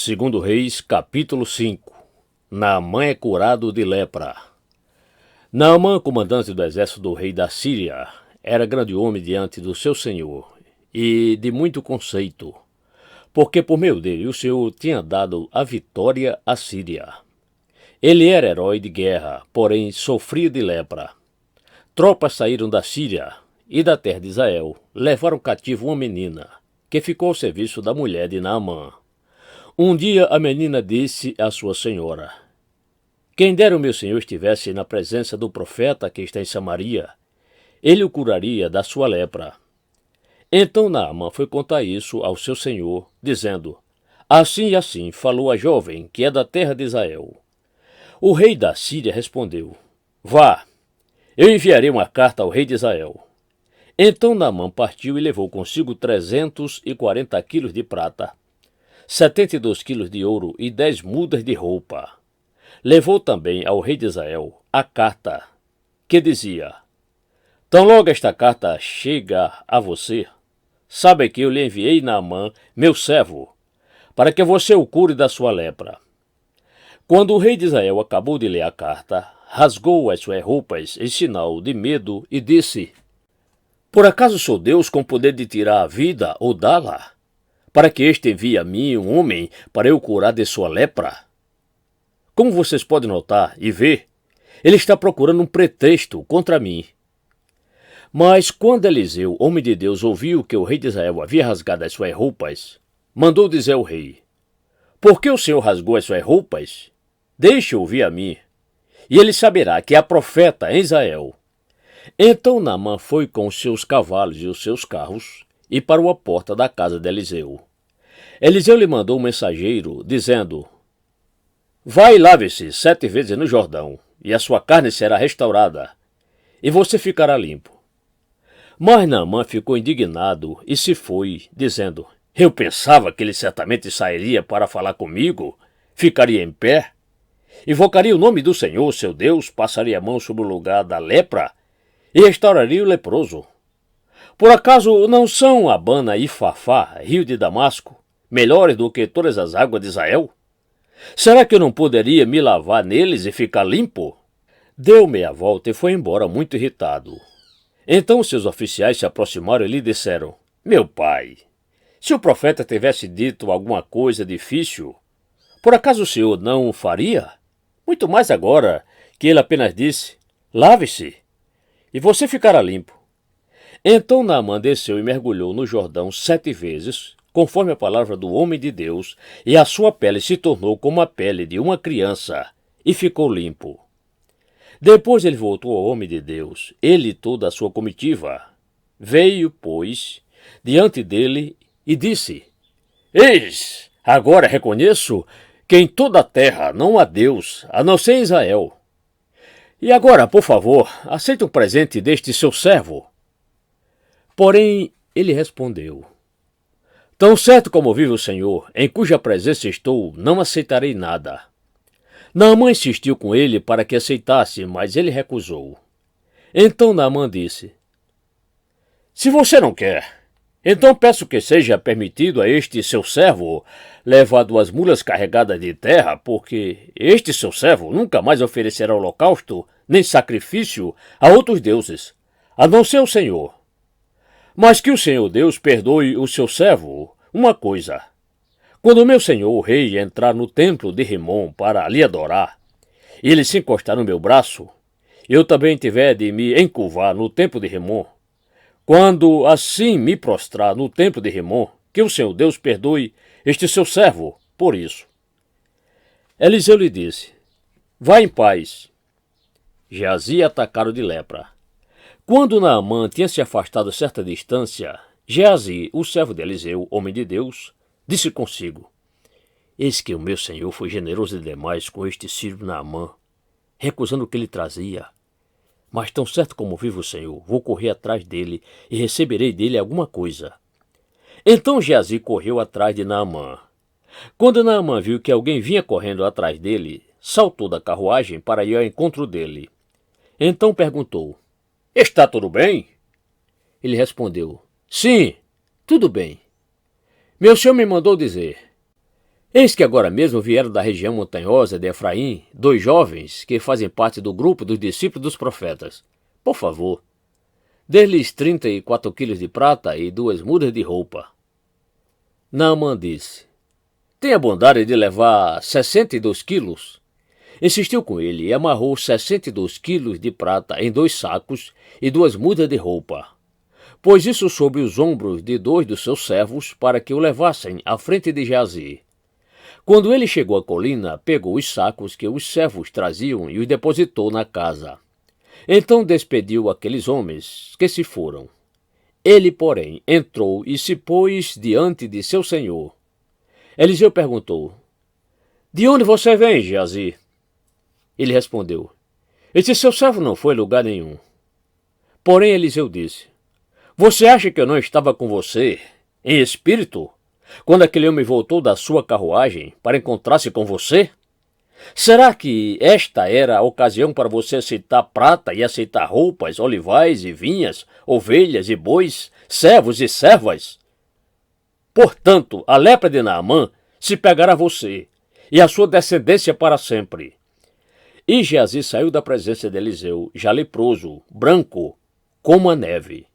Segundo Reis, capítulo 5. Naamã é curado de lepra. Naamã, comandante do exército do rei da Síria, era grande homem diante do seu senhor e de muito conceito, porque por meio dele o Senhor tinha dado a vitória à Síria. Ele era herói de guerra, porém sofria de lepra. Tropas saíram da Síria e da terra de Israel, levaram cativo uma menina, que ficou ao serviço da mulher de Naamã. Um dia a menina disse à sua senhora: quem dera o meu senhor estivesse na presença do profeta que está em Samaria, ele o curaria da sua lepra. Então Naamã foi contar isso ao seu senhor, dizendo: assim e assim falou a jovem que é da terra de Israel. O rei da Síria respondeu: vá, eu enviarei uma carta ao rei de Israel. Então Naamã partiu e levou consigo 340 quilos de prata, 72 quilos de ouro e 10 mudas de roupa. Levou também ao rei de Israel a carta, que dizia: tão logo esta carta chega a você, sabe que eu lhe enviei Naamã, meu servo, para que você o cure da sua lepra. Quando o rei de Israel acabou de ler a carta, rasgou as suas roupas em sinal de medo e disse: por acaso sou Deus com poder de tirar a vida ou dá-la, para que este envie a mim um homem para eu curar de sua lepra? Como vocês podem notar e ver, ele está procurando um pretexto contra mim. Mas quando Eliseu, homem de Deus, ouviu que o rei de Israel havia rasgado as suas roupas, mandou dizer ao rei: por que o Senhor rasgou as suas roupas? Deixe-o vir a mim, e ele saberá que há profeta em Israel. Então Naamã foi com os seus cavalos e os seus carros e parou à porta da casa de Eliseu. Eliseu lhe mandou um mensageiro, dizendo: vai e lave-se 7 vezes no Jordão, e a sua carne será restaurada, e você ficará limpo. Mas Naamã ficou indignado e se foi, dizendo: eu pensava que ele certamente sairia para falar comigo, ficaria em pé, invocaria o nome do Senhor, seu Deus, passaria a mão sobre o lugar da lepra e restauraria o leproso. Por acaso não são Abana e Fafá, rio de Damasco, melhores do que todas as águas de Israel? Será que eu não poderia me lavar neles e ficar limpo? Deu meia volta e foi embora muito irritado. Então seus oficiais se aproximaram e lhe disseram: meu pai, se o profeta tivesse dito alguma coisa difícil, por acaso o senhor não o faria? Muito mais agora que ele apenas disse: lave-se, e você ficará limpo. Então Naamã desceu e mergulhou no Jordão 7 vezes, conforme a palavra do homem de Deus, e a sua pele se tornou como a pele de uma criança, e ficou limpo. Depois ele voltou ao homem de Deus, ele e toda a sua comitiva. Veio, pois, diante dele e disse: eis, agora reconheço que em toda a terra não há Deus, a não ser Israel. E agora, por favor, aceite um presente deste seu servo. Porém, ele respondeu: tão certo como vive o Senhor, em cuja presença estou, não aceitarei nada. Naamã insistiu com ele para que aceitasse, mas ele recusou. Então Naamã disse: se você não quer, então peço que seja permitido a este seu servo levar 2 mulas carregadas de terra, porque este seu servo nunca mais oferecerá holocausto nem sacrifício a outros deuses, a não ser o Senhor. Mas que o Senhor Deus perdoe o seu servo uma coisa: quando o meu senhor o rei entrar no templo de Rimom para lhe adorar, e ele se encostar no meu braço, eu também tiver de me encurvar no templo de Rimom, quando assim me prostrar no templo de Rimom, que o Senhor Deus perdoe este seu servo por isso. Eliseu lhe disse: vá em paz. Geazi atacaram de lepra. Quando Naamã tinha se afastado certa distância, Geazi, o servo de Eliseu, homem de Deus, disse consigo: eis que o meu senhor foi generoso demais com este sírio Naamã, recusando o que ele trazia. Mas tão certo como vive o Senhor, vou correr atrás dele e receberei dele alguma coisa. Então Geazi correu atrás de Naamã. Quando Naamã viu que alguém vinha correndo atrás dele, saltou da carruagem para ir ao encontro dele. Então perguntou: está tudo bem? Ele respondeu: sim, tudo bem. Meu senhor me mandou dizer: Eis que agora mesmo vieram da região montanhosa de Efraim 2 jovens que fazem parte do grupo dos discípulos dos profetas. Por favor, dê-lhes 34 quilos de prata e 2 mudas de roupa. Naamã disse: tenha bondade de levar 62 quilos. Insistiu com ele e amarrou 62 quilos de prata em 2 sacos e 2 mudas de roupa. Pôs isso sobre os ombros de 2 dos seus servos para que o levassem à frente de Geazi. Quando ele chegou à colina, pegou os sacos que os servos traziam e os depositou na casa. Então despediu aqueles homens que se foram. Ele, porém, entrou e se pôs diante de seu senhor. Eliseu perguntou: de onde você vem, Geazi? Ele respondeu: este seu servo não foi lugar nenhum. Porém Eliseu disse: você acha que eu não estava com você, em espírito, quando aquele homem voltou da sua carruagem para encontrar-se com você? Será que esta era a ocasião para você aceitar prata e aceitar roupas, olivais e vinhas, ovelhas e bois, servos e servas? Portanto, a lepra de Naamã se pegará a você, e a sua descendência para sempre. E Geazi saiu da presença de Eliseu, já leproso, branco, como a neve.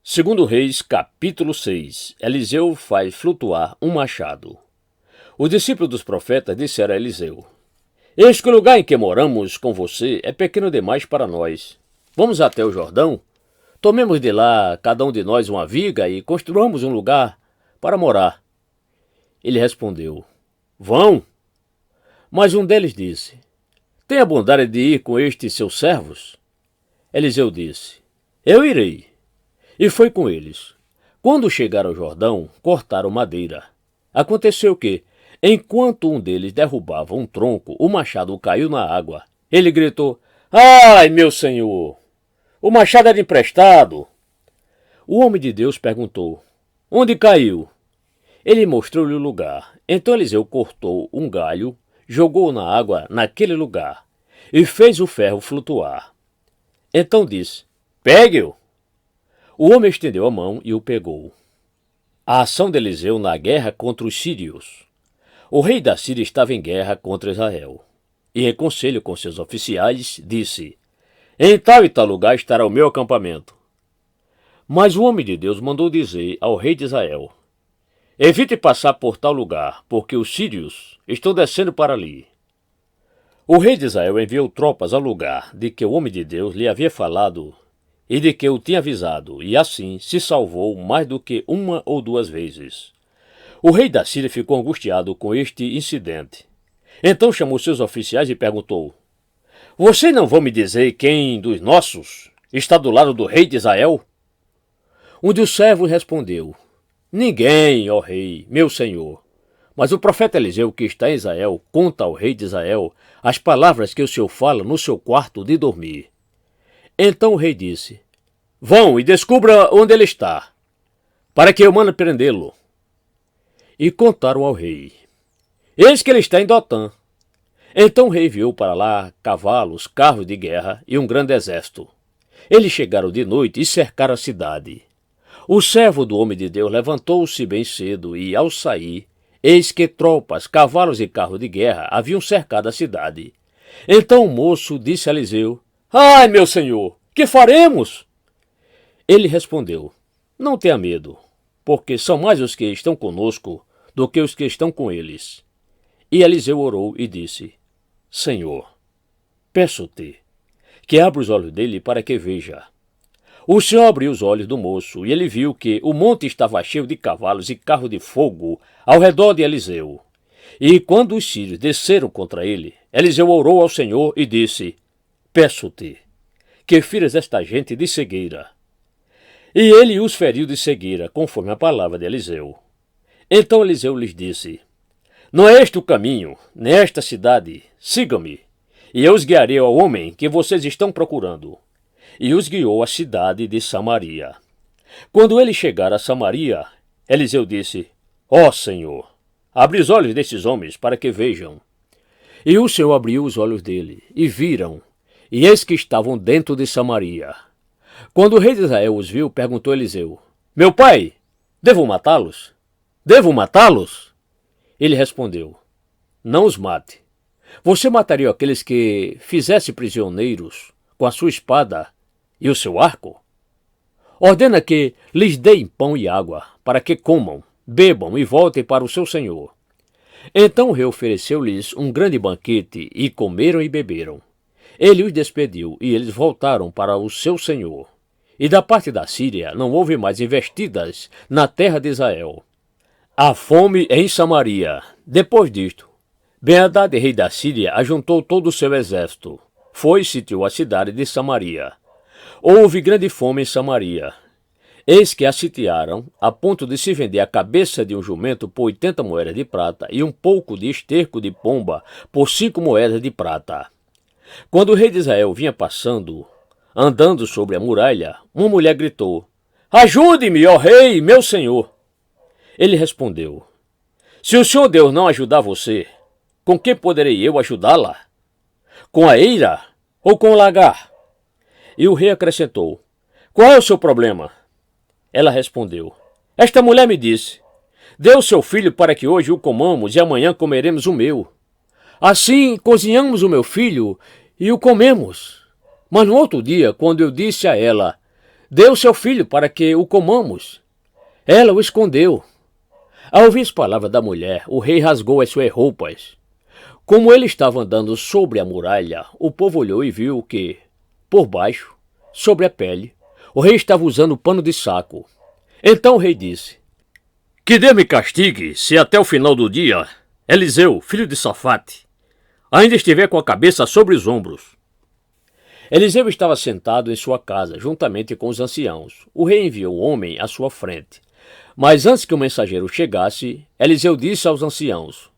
Segundo Reis, capítulo 6. Eliseu faz flutuar um machado. Os discípulos dos profetas disseram a Eliseu: eis que o lugar em que moramos com você é pequeno demais para nós. Vamos até o Jordão? Tomemos de lá, cada um de nós, uma viga e construamos um lugar para morar. Ele respondeu: vão. Mas um deles disse: tenha a bondade de ir com estes seus servos. Eliseu disse: eu irei. E foi com eles. Quando chegaram ao Jordão, cortaram madeira. Aconteceu que, enquanto um deles derrubava um tronco, o machado caiu na água. Ele gritou: ai, meu senhor! O machado era emprestado. O homem de Deus perguntou: onde caiu? Ele mostrou-lhe o lugar. Então Eliseu cortou um galho, jogou na água naquele lugar e fez o ferro flutuar. Então disse: pegue-o. O homem estendeu a mão e o pegou. A ação de Eliseu na guerra contra os sírios. O rei da Síria estava em guerra contra Israel. E em conselho com seus oficiais, disse: em tal e tal lugar estará o meu acampamento. Mas o homem de Deus mandou dizer ao rei de Israel: evite passar por tal lugar, porque os sírios estão descendo para ali. O rei de Israel enviou tropas ao lugar de que o homem de Deus lhe havia falado e de que o tinha avisado, e assim se salvou mais do que 1 ou 2 vezes. O rei da Síria ficou angustiado com este incidente. Então chamou seus oficiais e perguntou: vocês não vão me dizer quem dos nossos está do lado do rei de Israel? Um dos servos respondeu: ninguém, ó rei, meu senhor. Mas o profeta Eliseu, que está em Israel, conta ao rei de Israel as palavras que o senhor fala no seu quarto de dormir. Então o rei disse: vão e descubra onde ele está, para que eu mande prendê-lo. E contaram ao rei: eis que ele está em Dotã. Então o rei enviou para lá cavalos, carros de guerra e um grande exército. Eles chegaram de noite e cercaram a cidade. O servo do homem de Deus levantou-se bem cedo e, ao sair, eis que tropas, cavalos e carros de guerra haviam cercado a cidade. Então o moço disse a Eliseu: ai, meu senhor, que faremos? Ele respondeu: não tenha medo, porque são mais os que estão conosco do que os que estão com eles. E Eliseu orou e disse: Senhor, peço-te que abra os olhos dele para que veja. O Senhor abriu os olhos do moço, e ele viu que o monte estava cheio de cavalos e carros de fogo ao redor de Eliseu. E quando os sírios desceram contra ele, Eliseu orou ao Senhor e disse: peço-te que firas esta gente de cegueira. E ele os feriu de cegueira, conforme a palavra de Eliseu. Então Eliseu lhes disse: não é este o caminho, nem esta cidade, sigam-me, e eu os guiarei ao homem que vocês estão procurando. E os guiou à cidade de Samaria. Quando ele chegar a Samaria, Eliseu disse: ó Senhor, abre os olhos destes homens para que vejam. E o Senhor abriu os olhos dele, e viram, e eis que estavam dentro de Samaria. Quando o rei de Israel os viu, perguntou a Eliseu: Meu pai, devo matá-los? Devo matá-los? Ele respondeu: Não os mate. Você mataria aqueles que fizesse prisioneiros com a sua espada e o seu arco? Ordena que lhes deem pão e água, para que comam, bebam e voltem para o seu senhor. Então o rei ofereceu-lhes um grande banquete, e comeram e beberam. Ele os despediu, e eles voltaram para o seu senhor. E da parte da Síria não houve mais investidas na terra de Israel. A fome em Samaria. Depois disto, Ben-Hadad, rei da Síria, ajuntou todo o seu exército. Foi e sitiou a cidade de Samaria. Houve grande fome em Samaria. Eis que a sitiaram, a ponto de se vender a cabeça de um jumento por 80 moedas de prata e um pouco de esterco de pomba por 5 moedas de prata. Quando o rei de Israel vinha passando, andando sobre a muralha, uma mulher gritou: Ajude-me, ó rei, meu senhor! Ele respondeu: Se o Senhor Deus não ajudar você, com que poderei eu ajudá-la? Com a eira ou com o lagar? E o rei acrescentou: Qual é o seu problema? Ela respondeu: Esta mulher me disse: Dê o seu filho para que hoje o comamos e amanhã comeremos o meu. Assim cozinhamos o meu filho e o comemos. Mas no outro dia, quando eu disse a ela: Dê o seu filho para que o comamos, ela o escondeu. Ao ouvir as palavras da mulher, o rei rasgou as suas roupas. Como ele estava andando sobre a muralha, o povo olhou e viu que, por baixo, sobre a pele, o rei estava usando pano de saco. Então o rei disse: Que Deus me castigue se até o final do dia Eliseu, filho de Safate, ainda estiver com a cabeça sobre os ombros. Eliseu estava sentado em sua casa, juntamente com os anciãos. O rei enviou o homem à sua frente. Mas antes que o mensageiro chegasse, Eliseu disse aos anciãos: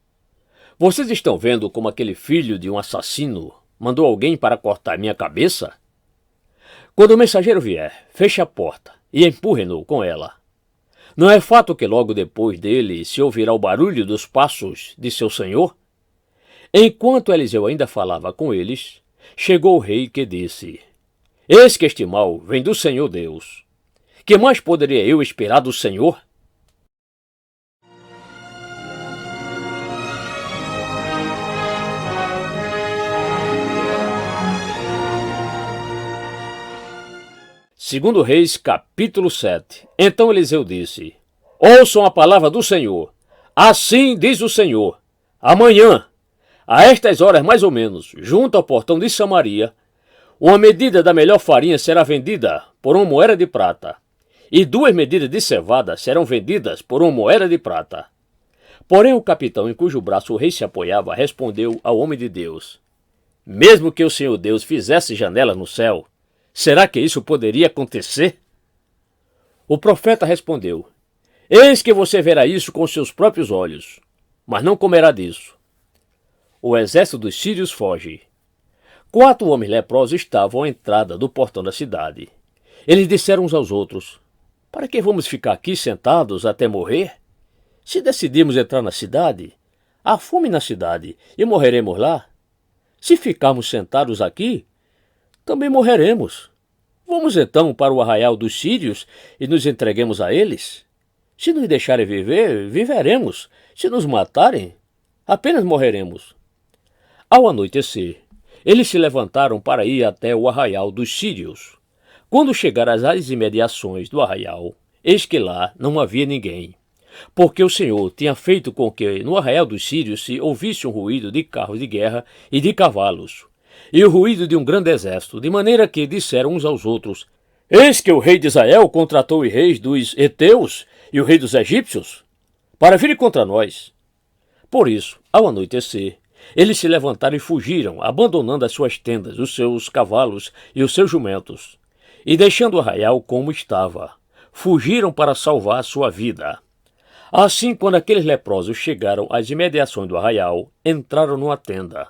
Vocês estão vendo como aquele filho de um assassino mandou alguém para cortar minha cabeça? Quando o mensageiro vier, feche a porta e empurre-no com ela. Não é fato que logo depois dele se ouvirá o barulho dos passos de seu senhor? Enquanto Eliseu ainda falava com eles, chegou o rei que disse: Eis que este mal vem do Senhor Deus. Que mais poderia eu esperar do Senhor? Segundo Reis, capítulo 7. Então Eliseu disse: Ouçam a palavra do Senhor. Assim diz o Senhor: Amanhã, a estas horas mais ou menos, junto ao portão de Samaria, uma medida da melhor farinha será vendida por 1 moeda de prata, e 2 medidas de cevada serão vendidas por 1 moeda de prata. Porém o capitão em cujo braço o rei se apoiava respondeu ao homem de Deus: Mesmo que o Senhor Deus fizesse janelas no céu, será que isso poderia acontecer? O profeta respondeu: Eis que você verá isso com seus próprios olhos, mas não comerá disso. O exército dos sírios foge. 4 homens leprosos estavam à entrada do portão da cidade. Eles disseram uns aos outros: Para que vamos ficar aqui sentados até morrer? Se decidirmos entrar na cidade, há fome na cidade e morreremos lá. Se ficarmos sentados aqui, também morreremos. Vamos então para o arraial dos sírios e nos entreguemos a eles? Se nos deixarem viver, viveremos. Se nos matarem, apenas morreremos. Ao anoitecer, eles se levantaram para ir até o arraial dos sírios. Quando chegaram às imediações do arraial, eis que lá não havia ninguém, porque o Senhor tinha feito com que no arraial dos sírios se ouvisse um ruído de carros de guerra e de cavalos, e o ruído de um grande exército, de maneira que disseram uns aos outros: Eis que o rei de Israel contratou os reis dos heteus e o rei dos egípcios para virem contra nós. Por isso, ao anoitecer, eles se levantaram e fugiram, abandonando as suas tendas, os seus cavalos e os seus jumentos, e deixando o arraial como estava, fugiram para salvar sua vida. Assim, quando aqueles leprosos chegaram às imediações do arraial, entraram numa tenda,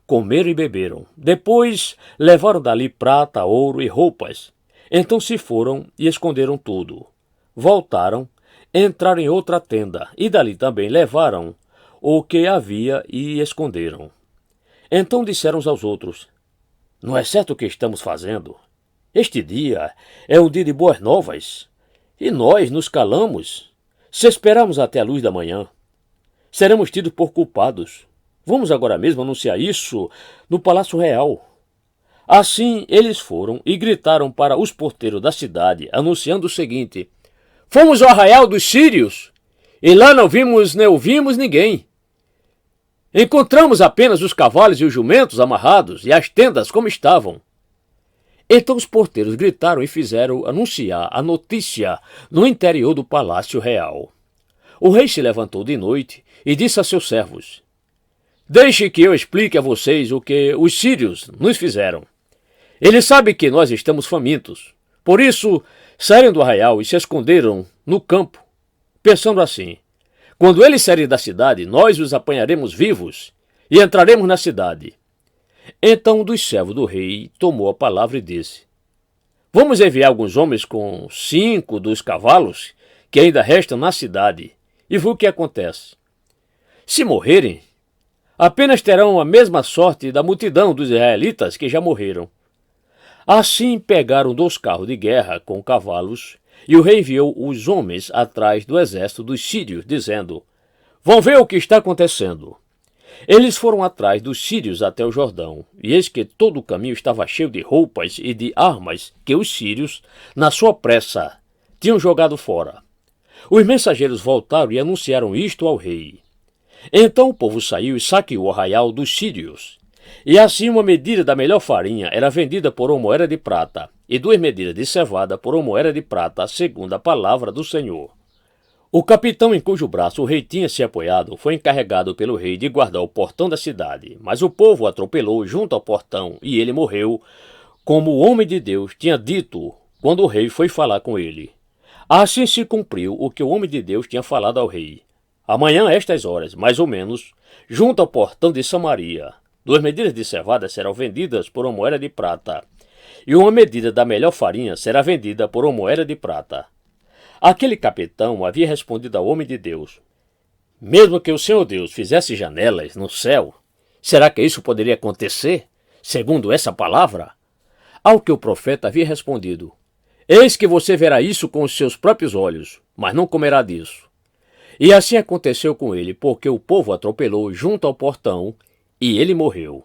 comeram e beberam. Depois levaram dali prata, ouro e roupas. Então se foram e esconderam tudo. Voltaram, entraram em outra tenda e dali também levaram o que havia e esconderam. Então disseram uns aos outros: Não é certo o que estamos fazendo? Este dia é um dia de boas novas, e nós nos calamos. Se esperarmos até a luz da manhã, seremos tidos por culpados. Vamos agora mesmo anunciar isso no Palácio Real. Assim eles foram e gritaram para os porteiros da cidade, anunciando o seguinte: Fomos ao arraial dos sírios, e lá não vimos nem ouvimos ninguém. Encontramos apenas os cavalos e os jumentos amarrados e as tendas como estavam. Então os porteiros gritaram e fizeram anunciar a notícia no interior do Palácio Real. O rei se levantou de noite e disse a seus servos: Deixe que eu explique a vocês o que os sírios nos fizeram. Eles sabem que nós estamos famintos. Por isso, saíram do arraial e se esconderam no campo, pensando assim: quando eles saírem da cidade, nós os apanharemos vivos e entraremos na cidade. Então um dos servos do rei tomou a palavra e disse: Vamos enviar alguns homens com 5 dos cavalos que ainda restam na cidade e ver o que acontece. Se morrerem, apenas terão a mesma sorte da multidão dos israelitas que já morreram. Assim pegaram 2 carros de guerra com cavalos, e o rei enviou os homens atrás do exército dos sírios, dizendo: Vão ver o que está acontecendo. Eles foram atrás dos sírios até o Jordão, e eis que todo o caminho estava cheio de roupas e de armas que os sírios, na sua pressa, tinham jogado fora. Os mensageiros voltaram e anunciaram isto ao rei. Então o povo saiu e saqueou o arraial dos sírios. E assim 1 medida da melhor farinha era vendida por 1 moeda de prata, e 2 medidas de cevada por 1 moeda de prata, segundo a palavra do Senhor. O capitão em cujo braço o rei tinha se apoiado foi encarregado pelo rei de guardar o portão da cidade, mas o povo o atropelou junto ao portão, e ele morreu, como o homem de Deus tinha dito quando o rei foi falar com ele. Assim se cumpriu o que o homem de Deus tinha falado ao rei. Amanhã, a estas horas, mais ou menos, junto ao portão de Samaria, 2 medidas de cevada serão vendidas por 1 moeda de prata, e 1 medida da melhor farinha será vendida por 1 moeda de prata. Aquele capitão havia respondido ao homem de Deus: Mesmo que o Senhor Deus fizesse janelas no céu, será que isso poderia acontecer, segundo essa palavra? Ao que o profeta havia respondido: Eis que você verá isso com os seus próprios olhos, mas não comerá disso. E assim aconteceu com ele, porque o povo atropelou junto ao portão, e ele morreu.